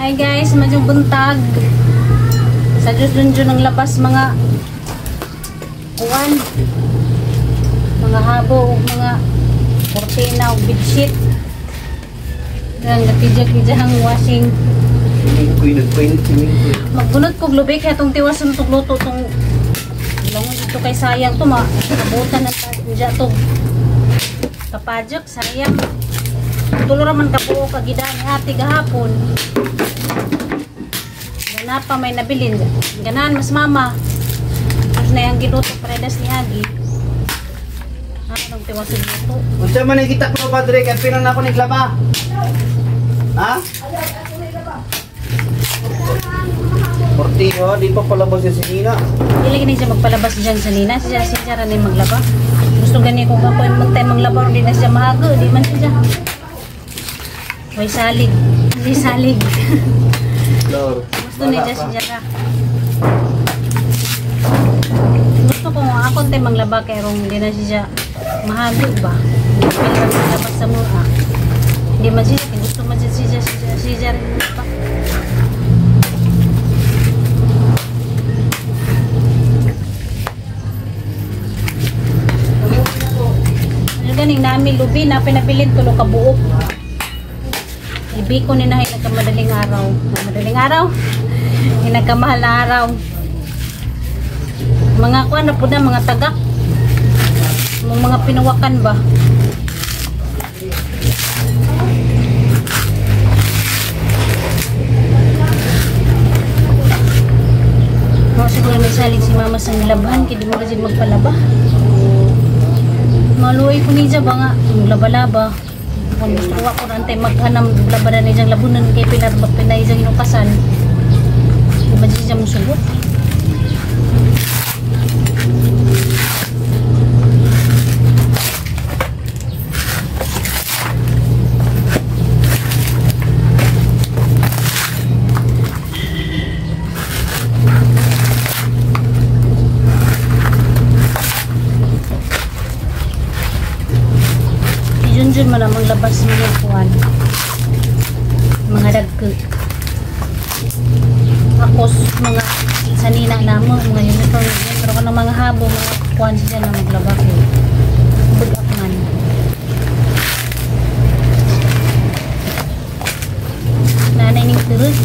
Hi guys, madyong buntag. Sa Diyos dun ang labas mga uwan, mga habo, mga kortina o bedsheet. Dan gatidya-tidyahang washing. Magbunot ko glubik kaya itong tiwasan itong luto itong langon dito kay sayang ito makabutan ng tadya ito kapadyak sayang tulo raman kabuo kagida ni ate gahapon gana pa may nabilin ganan mas mama tapos na yung giluto paredas ni Agi anong tiwasan luto unsa man kita ko padre kay pinan ako niglaba ha Portiho, di pa palabas si Nina. Hindi lagi siya magpalabas dyan sa Nina. Siya rin yung maglaba. Gusto gani kung ako yung magtay maglaba, hindi na siya mahago. Di man siya. May salig. Hindi salig. Gusto niya siya. Gusto ko nga ako tayo maglaba kaya rong hindi na siya mahago ba. Hindi na maglabas sa mura. Hindi man siya. Gusto man siya rin pa. Ganing namin lubi na pinabilin tulo ka buok. Ibi ko ni nahin nagkamadaling araw. Madaling araw? Nagkamahal na araw. Mga kuan na po na mga tagak. Mga pinuwakan ba? Siguro may salig si mama sa nilabahan kaya di mo kasi magpalaba. Maluoy ko niya ba nga laba-laba kung gusto ko ako nantay maghanam laba na niyang labunan kay pinarbak pinay siyang inukasan di ba siya musugot Junjun man ang labas mga kuwan mga dagko akos mga sanina namo mga uniform pero kanang mga habo mga kuwan siya na maglaba ko budak man nanay ning turut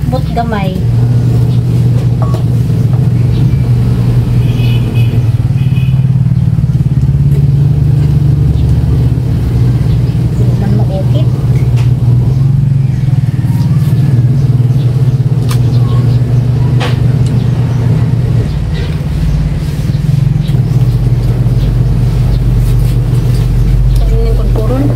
but gamay man maukit ini pun turun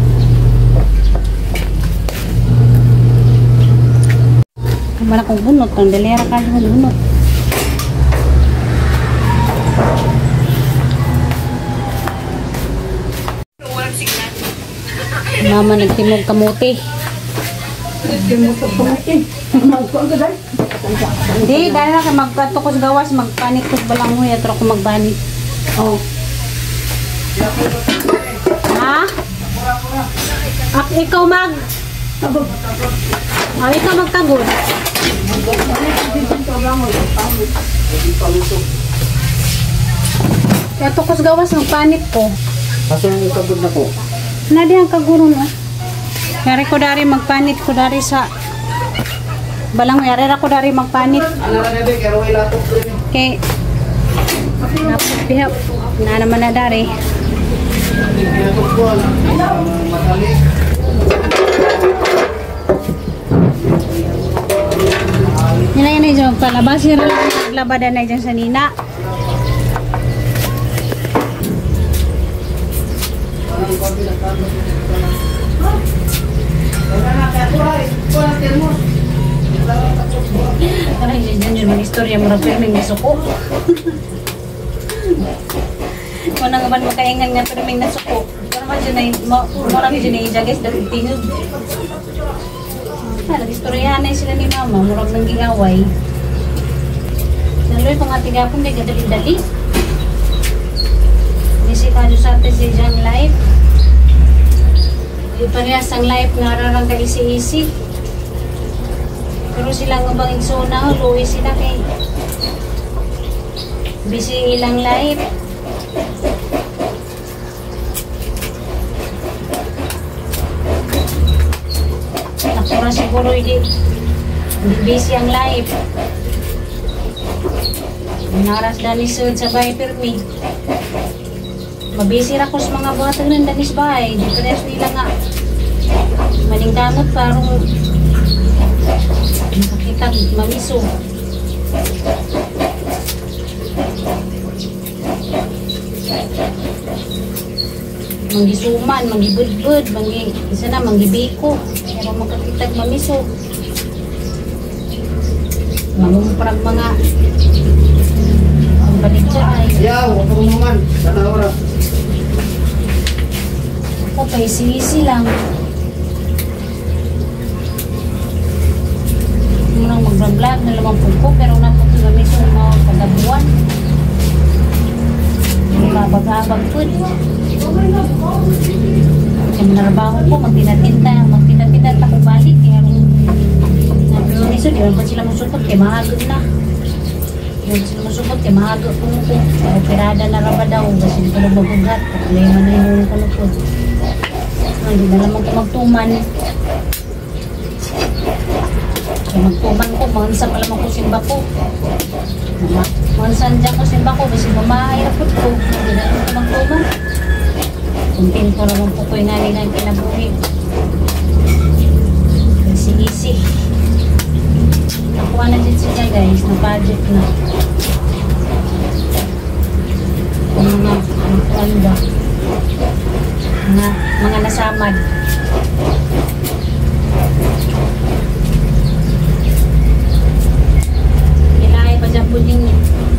mana kong bunot, ang dalera ka yung bunot. Mama nagtimog kamote. Nagtimog kamote? Hindi, dahil na magpatukos gawas, magpanit ko balang mo, yatro ko magbanit. Oo. Ha? Ikaw mag... ikaw magtagod. Kaya tukos gawas ng panit ko. Kaso yung kagod na ko. Nadi ang kaguro na. Yari ko dari magpanit ko dari sa balang yari ko dari magpanit. Okay. Napipihap. Na naman na dari. Nilay na yung palabas. Yung labadan na dyan sa Nina. Karena yun yung istorya mo na pirming nasuko. Kung nga man makaingan nga pirming nasuko. Pero man dyan ay, marami dyan ay guys, dahil tingog. Nag-istoryahan na sila ni mama, murag nang gingaway. Naloy pang ating gapon, may gadali-dali. Bisikado sa atin sa isang life. Yung parehas ang life nga rarang ka isi-isi. Pero sila nga bang igsuna, luwi sila kay busy ilang life. Nakura siguro hindi busy ang life. Naras danis sa bahay pirmi. Mabisi ra ko sa mga buhatag ng danis bahay. Di pares nila nga maningkamot parang makita mamiso. Manggisuman, manggibudbud, isa na manggibiko. Pero magkakitag mamiso. Mangumprag mga balik siya ay. Ayaw, huwag ko naman. Sana oras. Ako pa isi-isi lang. Murang mag-vlog na 50 ko pero napunto kami sa mga pagdabuan. Babag-abag po. Kaya manarabaho ko, magtinatinda ako balik. Kaya sabi ko niso, di ba sila masupot kaya mahagod na. Yung sila masupot kaya mahagod po ko. Kaya operada na raba daw. Kasi hindi ko na magugat. Problema na yung kalupod. Hindi na naman ko magtuman. Kaya magtuman ko, mahansan pa naman ko simba ko. Mahansan dyan ko simba ko, kasi mamahirap ko. Hindi na naman ko magtuman. Kuntin ko naman po ko yung nalingan kinabuhi. Easy. Nakuha na din sila guys, na budget na. Mga nasamad. Kailangan pa dyan po din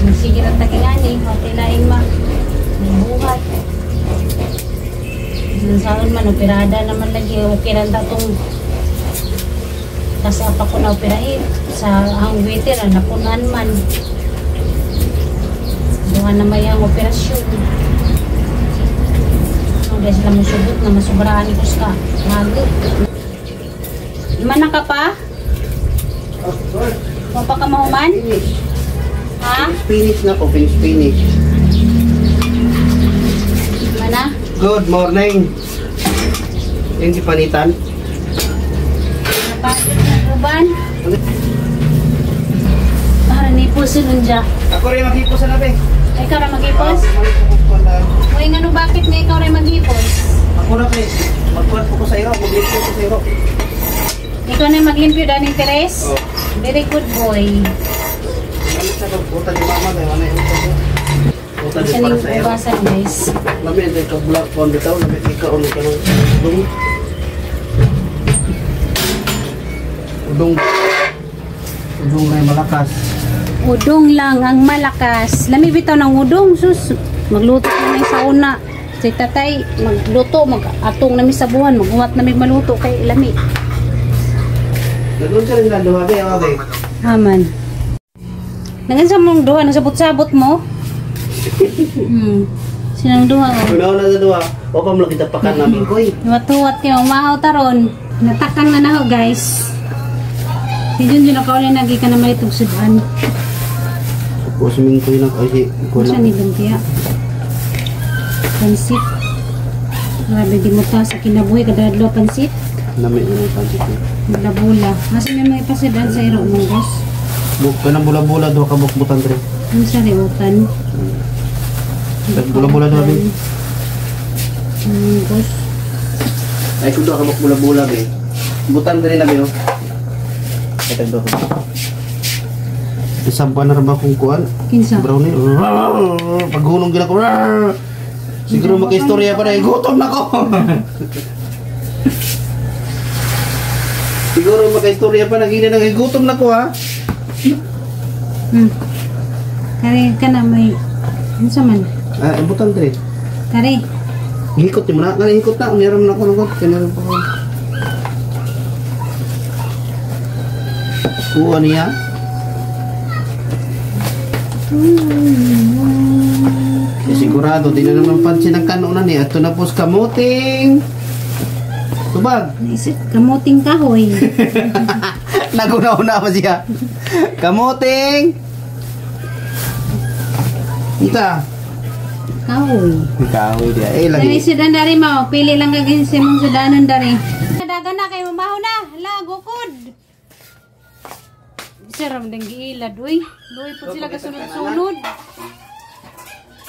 magsigil ang takingani o kailangan buhat. Saan man, operada naman lagi. Okay lang datong kasi apa ko na operahin sa ang waiter, napunan man. Bukan na may ang operasyon. Dahil sila musubot na masubraan ko sa mago. Mana ka pa? Wapa ka mahuman? Finish. Ha? Finish na po, finish. Mana? Good morning. Yung dipanitan. Napagod na uban? Para nipos yun dyan. Ako rin maghipos sa labi. Ay, ikaw rin maghipos? Uy, nga bakit nga ikaw rin maghipos? Ako na please. Magkuhan po ko sa iro. Maglimpyo ko sa iro. Ikaw na maglimpyo dahil ni Teres? Oh. Very good boy. Ano sa pagputan ni mama? May wala yung utan niya. Utan Siya din para yung sa iro. ubasan guys. Labi, hindi ka black phone bitaw. Labi, ikaw ulit ka ng udong. Udong na yung malakas. Udong lang ang malakas. Lami bitaw ng udong. Sus, magluto na may sauna. Si tatay, magluto, mag-atong nami sa buwan. Maghuwat nami maluto kay lami. Nagluto ka rin na duha, be, okay. Aman. Nangan sa mong duha, nasabot-sabot mo? Sinang duha ko? Unaw na sa duha. O pa mo lang kita pakan namin, koy. Huwat-huwat kayo, umahaw taron. Natakang na na ho guys. Si Junjun nakaulit nagi ka na malitog sudan. O suming koy na, ay si, Ano siya ni Lumpia? Pansit. Grabe di mo ta sa kinabuhi kadadlo pansit. Namit na yung pansit niya. Bula-bula. Masa may mga pasidan sa iro mong boss? Buk ka ng bula-bula, duha ka bukbutan rin. Ano sa riutan? Bula-bula doon, be. Boss. Ay, kung duha ka bula-bula, be. Butan rin na, be, no? Ito doon. Isang pa na rin ba kung kuhan? Kinsa? Brownie. Paghulong gina ko. Siguro makaistorya pa na. Gutom na ko. Siguro makaistorya pa na. Gina na. Gutom na ko ha. Kari ka na may... Ano sa man? Butang dre. Kari. Hikot mo na. Hikot na. Uniram na ko. Kinaram pa ko. Kuha niya. Sigurado, di na naman pansin ang kanunan niya. Ito na po sa kamuting. Tubag. Naisip, kamuting kahoy. Naguna-una pa siya. Kamuting. Ita. Kahoy. Kahoy dia. Lagi. Dari sudan dari mau. Pili lang kagin si mong sudanan dari. Kadagan na kayo mamahaw na. Hala, gukod. Siram deng giilad, uy. Luwi po sila kasunod-sunod.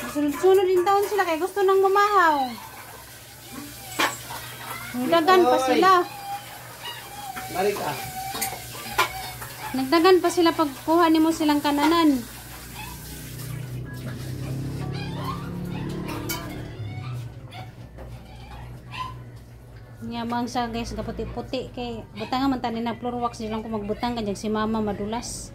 Kasunod-sunod din taon sila kaya gusto nang mamahaw. Nagdagan pa sila. Marika. Nagdagan pa sila pagkuha ni mo silang kananan. Nyamang sa guys, kaputi-puti kay butang man tanin na floor wax lang ko magbutang kanjang si mama madulas.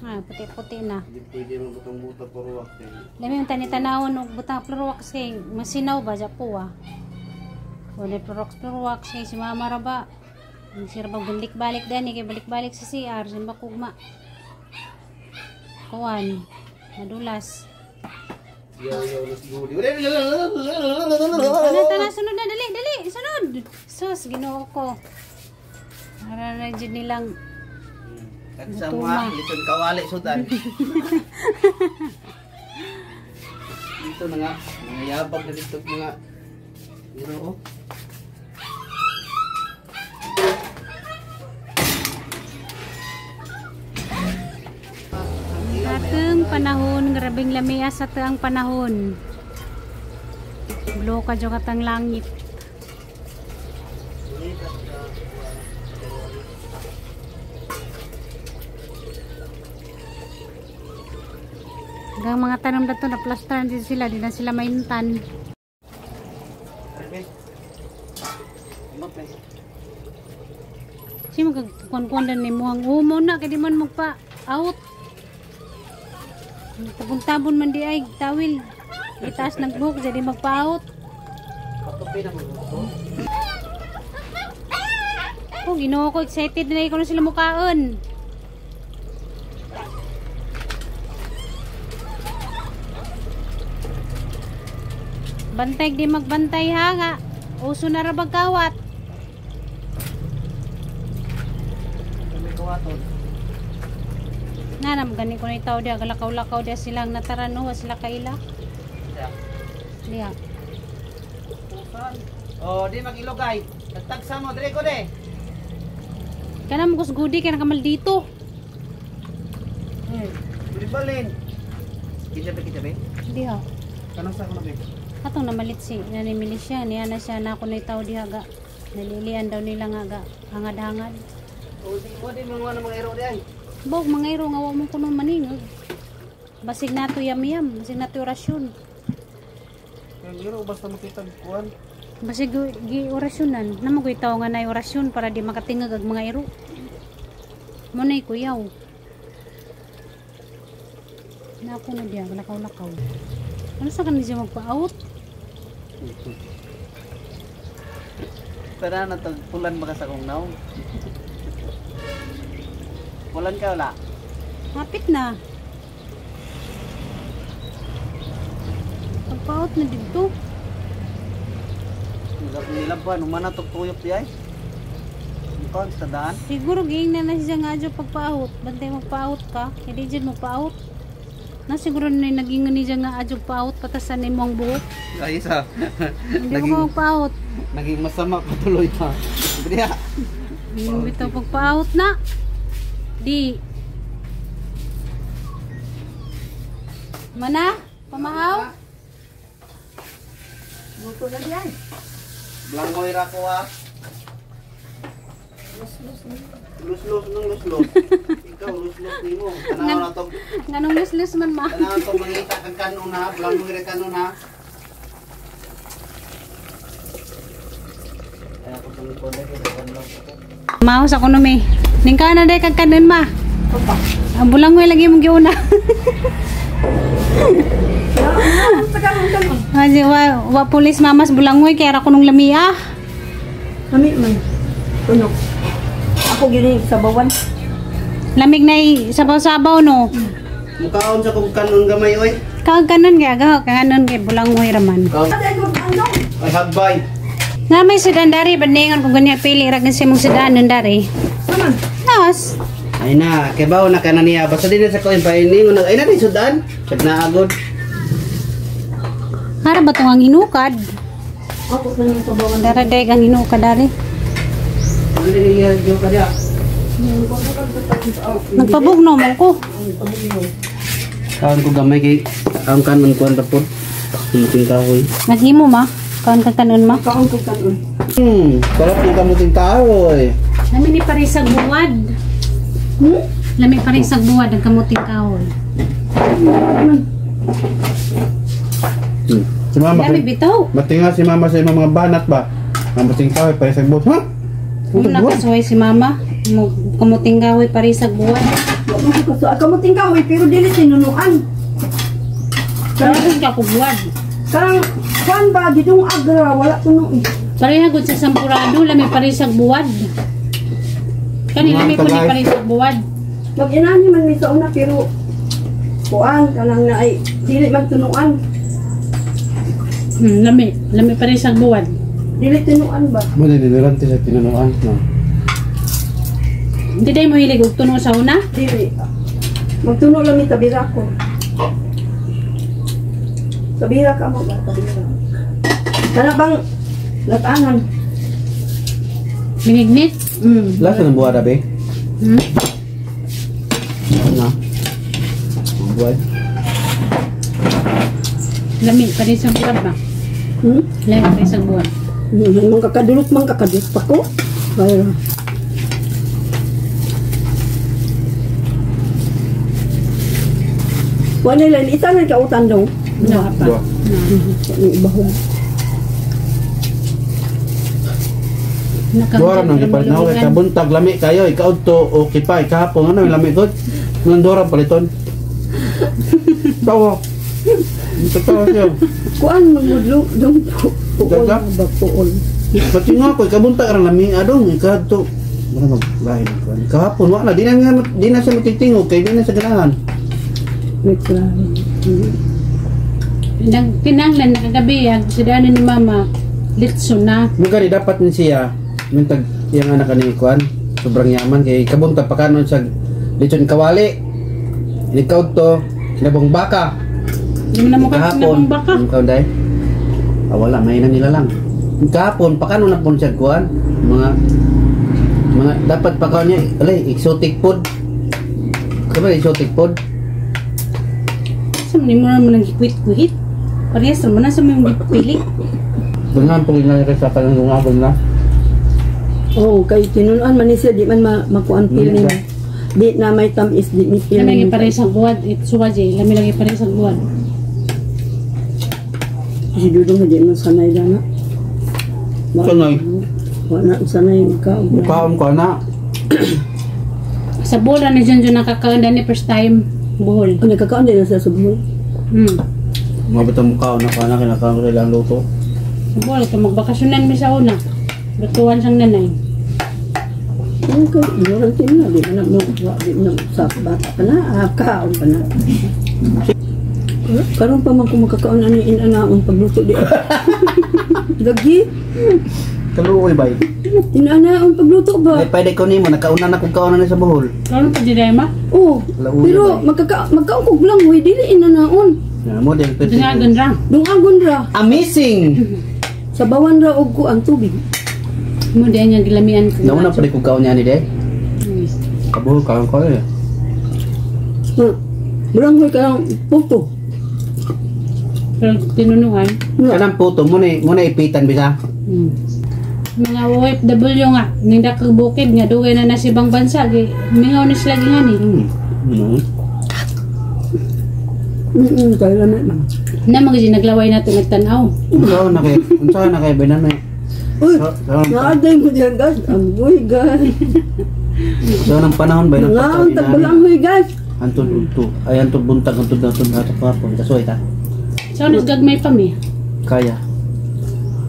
Puti-puti na. Hindi pwede mo butang-butang puro wakti. Lami yung tani-tanawon og butang floor wax kay masinaw ba po ah. Wala floor wax kay si mama ra ba. Ang sira bang balik-balik dani kay balik-balik sa CR simba kugma. Kuan madulas. Tana, sunod na, dali, sunod. Sus, ginoo ko. Nararajid nilang Sama, lipon kawali sudan. Dito na nga, mga yabag na dito mga ginoo. Ateng panahon, grabing lamia sa teang panahon. Blow ka jo katang langit. Hanggang mga tanong na to na plastaran din sila, di na sila maintan. Kasi magkakon-kon ni mo ang umo na, kaya di man magpa-out. Tabon-tabon man di ay tawil. Itaas ng buhok jadi magpa-out. Oh, ginoo ko excited na ko na sila mukaon. Bantay di magbantay ha nga. Uso na ra bagkawat. Nanam gani ko na itaw dia galakaw-lakaw dia silang natarano sila kaila. Dia. Oh, di magilogay. Tagsa mo dire ko de. Kana mo gudi kana kamal dito. Balin. Kita be. Diha. Kanang sa ko na be. Atong namalit si nani milisya niya na siya na ko na itaw diha ga. Nalilian daw nila nga ga hangad-hangad. O di mga iro di ay. Bog mga iro nga wa mo kuno maningog. Basig nato yam-yam, basig nato orasyon. Yung iro basta makita kuan. Basig gi orasyonan. Namo koy tawo nga nay orasyon para di makatingog ang mga iro. Mo nay kuyaw. Na ako na diya lakaw-lakaw. Ano sa kanila siya magpa-out? Pero na to pulan maka sa kong naong. Pulan ka wala. Hapit na. Pagpa-out na dito. Nilaban, umana to tuyok di ay. Ikaw sa daan. Siguro ging na siya nga dyan pagpa-out. Bantay magpa-out ka. Hindi dyan magpa-out. Na siguro na naging ni dyan nga adyo pa-out. Patasan ni mo ang buhok. Ay isa. Hindi mo magpa-out. Naging masama patuloy pa. Bria. Hindi mo bitaw pagpa-out na. Di. Mana? Pamahaw? Luto na yan. Blangoy ra ko ah. Lus-lus nung lus-lus. Ikaw lus-lus ni mo. Tanaw na to. Nganong lus-lus man ma? Tanaw to mangita kang kanon ha. Blangoy ra kanon ha. Maos ako no me. Ning kana day kag kanon ma. Ang bulangoy lagi mong giuna. Haji wa pulis mamas bulangoy kaya ra ko nung lamia. Kami man. Tunok. Ako gini sa bawan. Lamig na sabaw-sabaw no. Mukaon sa kung kanon gamay oy. Kag kanon kaya gaho kanon kay bulangoy raman. Ay hagbay. Nga may sedan dari bandingan kung ganyan pili ra kasi mong sedan dari. Naman. Nas. Ay na, kay bawo na kanan niya. Basta din sa koin pa ini ay na di sudan. Sag na agod. Hara ba tong ang inukad? Ako sa nang sa bawan. Dara day ang inukad dari. Ano din iya jo kada. Nagpabugno mo ko. Kaon ko gamay kay ang kanon ko ang tapon. Muting kahoy. Naghimo ma. Kaon ka kanon ma. Kaon ko kanon. Sarap ng kamuting kahoy. Lami ni parisag buwad. Lami parisag buwad ang kamuting kahoy. Si mama Lami bitaw. matinga si mama sa imong mga banat ba? Kamuting kahoy para sa bot. Ha? Kung nakasuway si mama, kamuting kahoy parisag buwad. Kamuting kahoy pero dili sinunuan. Karang ka ko buwad. Karang kuan ba gidong agra wala tuno eh. Pareha gud sa sampurado lami parisag buwad. Kani lami ko ni parisag buwad. Mag-inani man mi sa una pero kuan kanang na ay dili magtunuan. Lami parisag buwad. Dili tunuan ba? Mo din nilante sa tinanuan no. Hindi day mo hilig og tuno sa una? Dili. Magtuno lang mi tabira ko. Tabira ka mo ba? Tabira. Kana bang latangan? Binignit? Lasa ng buwada be. Na. Buwad. Lami parisag buwad ba? Lami parisag buwad. Mang kakadulot pa ko. Kaya wala lang isa lang kautan daw. Wala pa. Dua. Ibahog. Dora nang gipalit na kay kabuntag lami kayo ikaw to okay pa kahapon ano lami gud. Nang dora paliton. Tawo. Totoo siya. Kuan mangudlo dong puol Gaga? ba puol. Pati nga ko kabuntag ra lami adong ikadto. Wala maglain ko. Kahapon wala di na siya matitingog kay di na sa ganahan. Tinanglan na kagabi ang sidanan ni mama. Litso na. Mugari dapat ni siya mintag yang anak ni kuan sobrang yaman kay kabuntag pa kanon sa lechon kawali. Ikaw to kinabong baka. Hindi mo na mukha Kahapon, ng baka. ikaw day. Wala may nila lang. Kahapon pa kanon na pon siya kuan mga dapat pa kaon niya alay exotic food. Kaba exotic food. Hindi mo naman nag-quit-quit. Parehas naman na sa mga pili. Dengan po nga sa kanang ngabon na. Oh, kay tinunan man ni siya di man makuan feeling. Di na may tamis di ni Lami feeling. lagi parehas ang buwad. Ito suwaji. Lami lagi parehas ang buwad. Si Dudong di man sanay dana. Sanay. Wala sanay ka. Kaon ko na. Sa bola na dyan nakakaanda ni first time. Buhol. Ano kakaon din sa subol. Mabitang mukha na kana kinakaon ko lang luto. Sa bola. Ito magbakasyonan mi sa una. Batuan sang nanay. Ano kay ignorant na di man mo di man sa bata pa na kaon pa na. Karon pa man ko makakaon ani inanaon pagluto di. Lagi. Kaluoy bay. Inanaon pagluto ba? Ay pwede ko nimo nakauna na kung kaon na sa buhol. Ano pa dyan ma? Oh, Lauyo pero ba? magkaon kog lang way dili inanaon. Na mo din pwede. Dinagan ra. Dungagon ra Amazing. sa bawan ra og ko ang tubig. Mo din yung gilamian ko. Nauna pa rin kung kaon niya ni de. Kabuhol kaon ko eh. Burang hoy kang puto. Pero tinunuhan. Kanang puto mo na ipitan bisa. Mga OFW nga. Ninda kag bukid nga. Dugay na sa ibang bansa. Mingaw ni sila nga ni. Kaya na man. Na mga naglaway nato nagtanaw. Ikaw na kay unsa na kay banana. Uy, Sa naaday mo dyan guys. Agoy guys. ng panahon ba yung Ngaon tagbalang huy guys. Antod udto. Ay antod buntag antod ato kapon. Kasoy ta. So, gagmay pa mi. Kaya.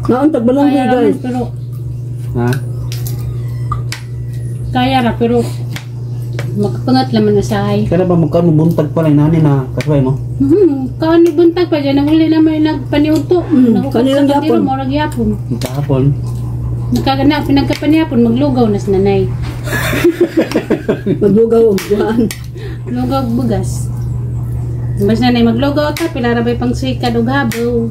Ngaon tagbalang huy Kaya guys. raman, pero, Ha? kaya ra, pero, makapangat laman na sa ay. Kaya ba magkano buntag pala nani na kasoy mo? Kaon ni buntag pa dyan, nahuli na may nagpaniunto. Kanilang Nakukot sa yapon. katiro, morag yapon. Kahapon. Nakagana, pinagkapaniyapon, maglugaw na sa nanay. Maglugaw og buwan. Lugaw bugas. Mas nanay maglugaw ta, pilarabay pang sikad og habaw.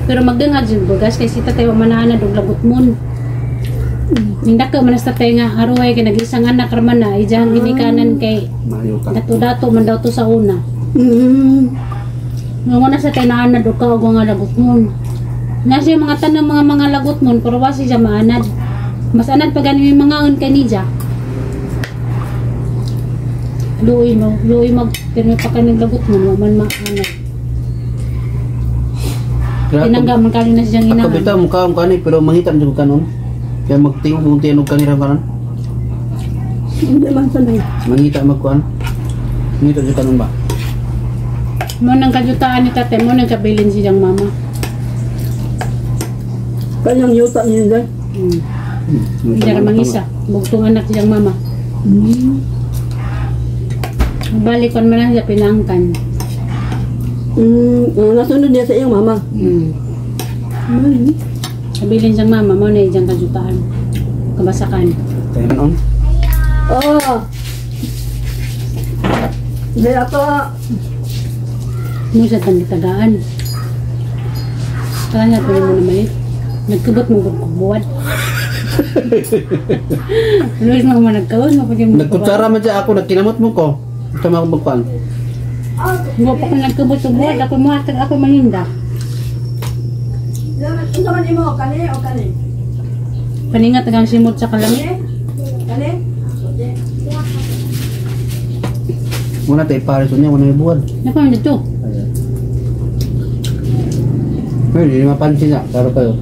Pero magdangag yung bugas, kay si tatay wa mananad og lagot mon. Nindak ka manas tatay nga, aruhay kay nag-isang anak raman na, ijang ginikanan kay Mayo ka. dato-dato man daw to sa una. Nung una sa tayo naanad o ka o nga lagot mon. Nasa yung mga tanong mga lagot mon, pero wasi siya maanad. Mas anad pa ganun yung mga on kanija. Luoy mag, pero may pakanig lagot mon, waman maanad. Tinangga man kali na siyang Ako inahan. bitaw mukha kani pero mangitan jud kanon. Kaya magtingog kung tiyanog kanira kanon. Hindi man sanay. Mangita magkuan. Mangita jud kanon ba? Mo nang kajutaan ni tatay mo, nang kabilin siyang mama. Kanyang yuta niya guys. Hindi na mangisa. Bugtong anak siyang mama. Balik ko naman lang siya pinangkan. Nasunod niya sa iyong mama. Kabilin siyang mama, mo na siyang kajutaan. Kabasakan. Tayo on. Oo. Hindi ako. Mo sa tagaan. Kaya pwede mo naman eh. Nagkabot mo buwan. Luis mo naman nagkaon mo pwede mo. Nagkutsara man siya ako nagkinamot mo ko. Ito mga magkuan. Mo pa ka nagkabot sa buwan, ako mo hatag ako maninda. Ano naman imo? Kani o kani? Paningat ang simot sa kalamit. Kani? Muna tayo pares niya muna yung buwan. Nako na dito. Hindi mapansin na. Karo kayo.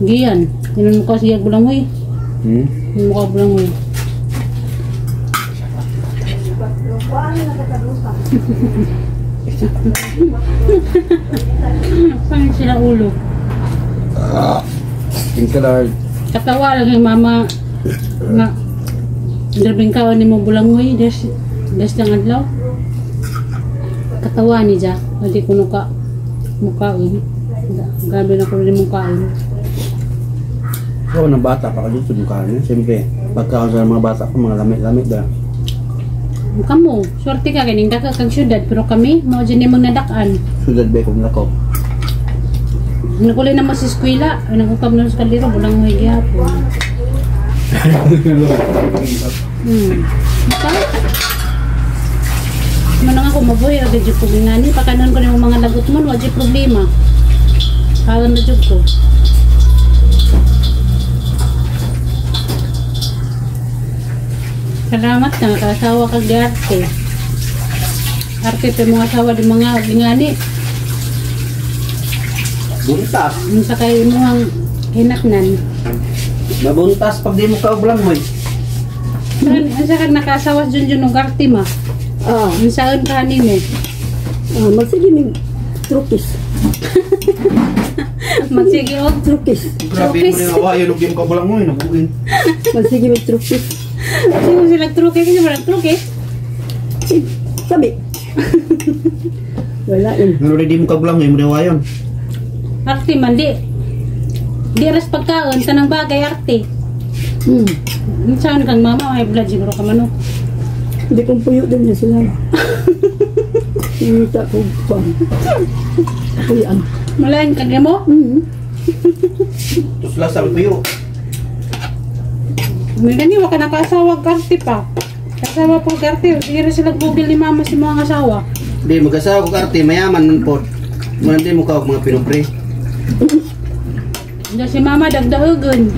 Giyan. Tinan mo kasi yung bulangoy. Yung mukha bulangoy. Paano sila ulo? Thank you Lord. Katawa lang yung mama nga drabing kawan ni mo bulangoy des lang adlaw. Katawa ni ja, hindi ko nuka mukain. Gabi na ko rin mukain. Ako ng bata pa kasi sa mukha niya. Siyempre, pagka sa mga bata ko, mga lamit-lamit na. Kamu, swerte ka kaning daka kag syudad pero kami mao dyan ni nadakan. Sudad ba kung nako. Nakulay naman sa eskwela, ay nangukam na sa kaliro bulangoy gyapon. Maka? Manang ako mabuhay agad yung kubingani. Pakanon ko ng mga lagot mo, wala yung problema. Kawan na dyan ko. Salamat ka, nakasawa kag di arte. Arte pa mga asawa di mga bingani. Buntas. Yung sa kayo mo ang hinaknan. Nabuntas pag di mo kaublang mo eh. Ang sa nakasawas dyan dyan ng arte ma. Ang saan ka nimo. Magsige ni trukis. Magsige o. Trukis. Grabe mo rin awa, yun yung kaublang mo eh. Nabuin. Magsige ni trukis. Sino sila truke? Kasi walang truke. Sabi. Wala yun. Pero di mo kaublang mo rin awa yun. Arte man di. Di ras pagkaon, tanang bagay arte. Saan kang mama, may blood siguro ka manok. Hindi kong puyo din niya sila. Hinita ko pa. Puyaan. Malayan ka mo? Tapos lasang tuyo. May gani, waka nakasawa arte pa. Kasawa po arte, hindi rin sila google ni mama si mga asawa. Di, mag-asawa ko karte, mayaman nun po. Muna di mo ka mga pinupre. Hindi si mama dagdahugon.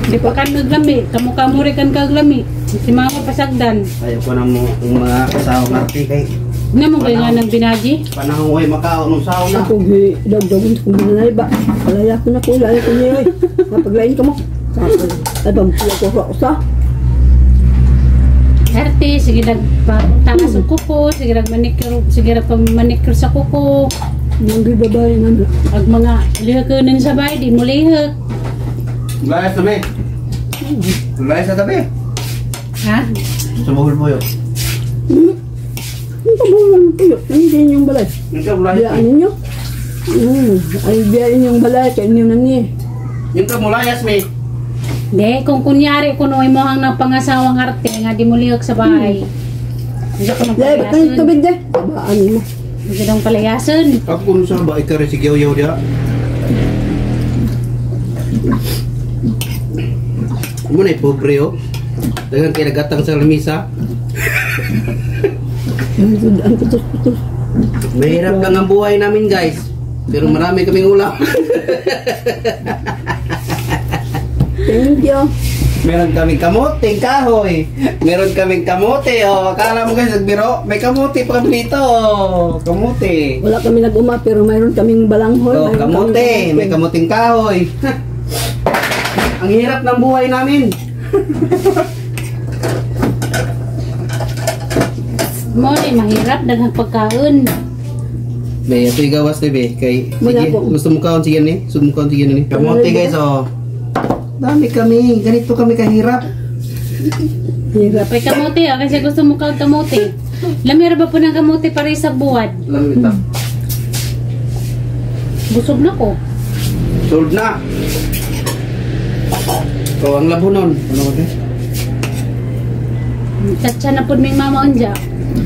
Di pa kan naglami, kamukha mo rin kan kaglami. Si mama pasagdan. Ayaw ko na mo yung mga kasawang arte kay Hindi mo ba nga ng binaji? Panahon way makao nung sauna. Ako gidagdagon sa kuminanay ba? Palaya ko na ko, laya ko niya eh. Napaglain ka mo. Ay bampuya ko sa usa. Erte, sige nagtakas ng kuko, sige nagmanicure sa kuko. Yung babae na. Pag mga lihakunin sa bahay, di mo lihak. Layas na may. Layas na tabi. Ha? Sumuhol mo yun. Ang kabulan po yun. Nandiyan yung balay. Yung layas Biyaan ninyo. Ay biyaan yung balay. Kaya ninyo na niya. Yung ka mo layas may. Hindi, kung kunyari kunoy mo ang napangasawang arte, nga di mo lihak sa bahay. Hindi ko nang Laya, ba't palayasan. yung tubig dyan? Babaan mo. Hindi ko nang palayasan. Ako kung saan ba ikaw rin si Gyaw-Yaw dia. Muna pobre oh. Dengan kinagatang sa lamisa. Ang putos-putos. Mahirap lang ang buhay namin guys. Pero marami kaming ulam. Thank you. Meron kaming kamote, kahoy. Meron kaming kamote oh. Akala mo guys nagbiro, may kamote pa kami dito. Oh. Kamote. Wala kami nag-uma pero mayroon kaming balanghoy. Oh, mayroon kamote, kaming may kamuting kahoy. Ang hirap ng buhay namin. Mo, mahirap, daghang pagkaon. Be, ito igawas na be. Kay, Wala sige, po. gusto mo kaon sige ni? Gusto mo kaon sige ni? Kamote guys oh. Dami kami, ganito kami kahirap. Hirap. Pay kamote, kasi gusto mo kag kamote. Lamira ba po ng kamote para sa buwad? Lamit na. Busog na ko. Sold na. So, ang labunon. Ano ba ito? Tatsa na po may mama anja.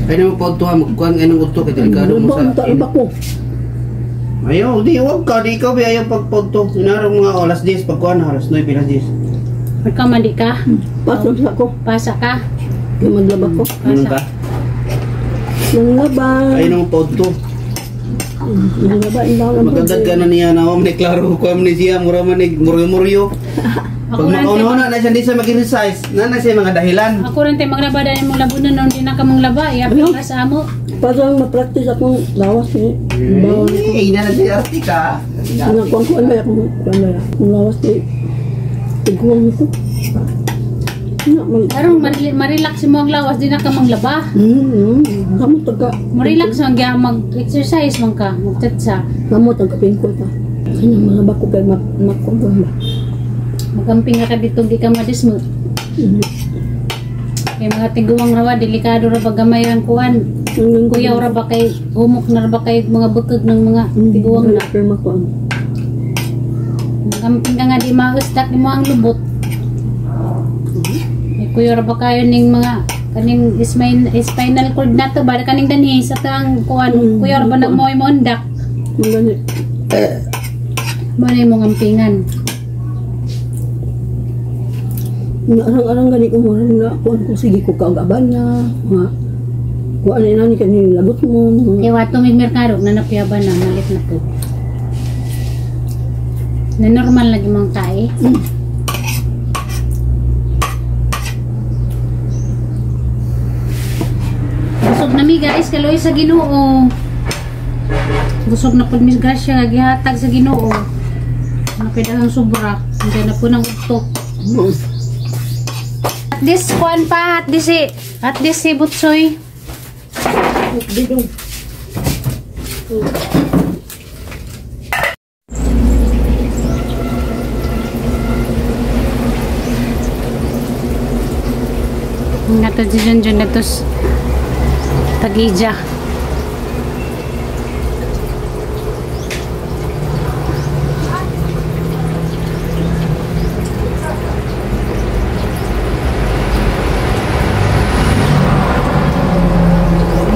Ay naman po ito ha, magkuhan kayo ng uto kay delikado mo sa... Iba ko. Ayaw, di, huwag ka, di ikaw, ayaw pagpagto. Inarang mga alas 10, pagkuhan, alas 9, alas 10. Magkamali ka. Pasok sa ko. Pasa ka. Kaya maglaba ko. Ano ka? Nanglaba. Ayaw naman po ito. Nanglaba. Magandad ka na niya na, may klaro ko amnesia, mura manig, muryo-muryo. Pag makauna-una na siya, hindi siya mag-exercise, na siya mga dahilan. Ako rin tayo maglaba dahil mong labo na noon din na ka mong laba. Iapin ka sa amo. Pasok ma-practice akong lawas eh. Bawal ako. Eh, ina na siya artika. Kuan ba akong kung lawas eh. Tiguan ko. Karong marilax mo ang lawas, di na ka mong laba. Kamu taga. Marilax mo ang mag-exercise man ka, magtatsa. Kamu taga pingko ta. Kanya mga bako kay makuha ba. Magamping ka dito, di ka madismo. Kaya mga tiguang rawa, delikado ra ba gamay ang kuwan. Kuyaw ra ba kay, humok na ra ba kay mga bukag ng mga tiguang na. Pero makuha. Magamping ka nga di maustak, di mo ang lubot. Kuyaw ra ba kayo ning mga kaning spinal cord na to ba kaning danhi sa tang kuwan kuyaw ra ba nang moy mondak Magani. mo na imong ampingan. Arang-arang gani ko mo na kuan ko sige ko kaagaban na. Kuan na ni kaning lagot mo. Kaya wato may merkado na napiyaban na malit na po. Na normal lagi mong tae. Busog na mi guys, kaloy sa Ginoo. Busog na pud mi grasya gihatag sa Ginoo. Napidagang sobra, hindi na po nang utok. At this kuan pa, at this si Butsoy. Bidong. Nato dyan na tos Tagija.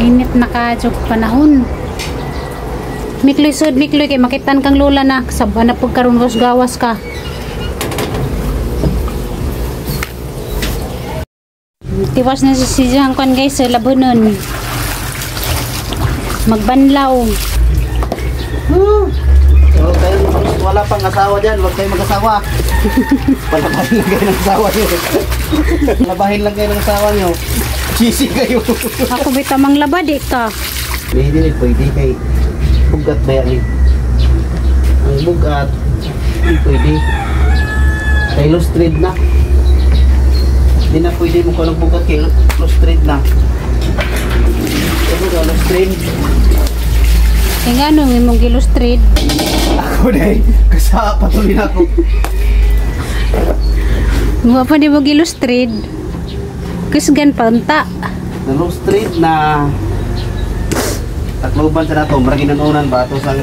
Init na kadyok panahon. Mikloy sud, mikloy kay makitan kang lola na sabana pag karon gawas ka. Tiwas na si Jangkon guys sa labunon. Magbanlaw. So, kayo wala pang asawa dyan, huwag kayo mag-asawa. Palabahin lang kayo ng asawa nyo. Palabahin lang kayo ng asawa nyo. Sisi kayo. Ako bitamang laba di ka. Hindi pwede kay bugat ba yan eh. Ang bugat, hindi pwede. Kay lustrade na. Hindi na pwede mo ka bugat kay lustrade na. Ano ka lustrade? Eh nga nung imong gilustrade. Ako na eh. Kasa patuloy na ako. Mga pa di mo gilustrade. Kusgan panta. Na lustrade na takloban sa nato. Maragin ang unan ba? Ito sa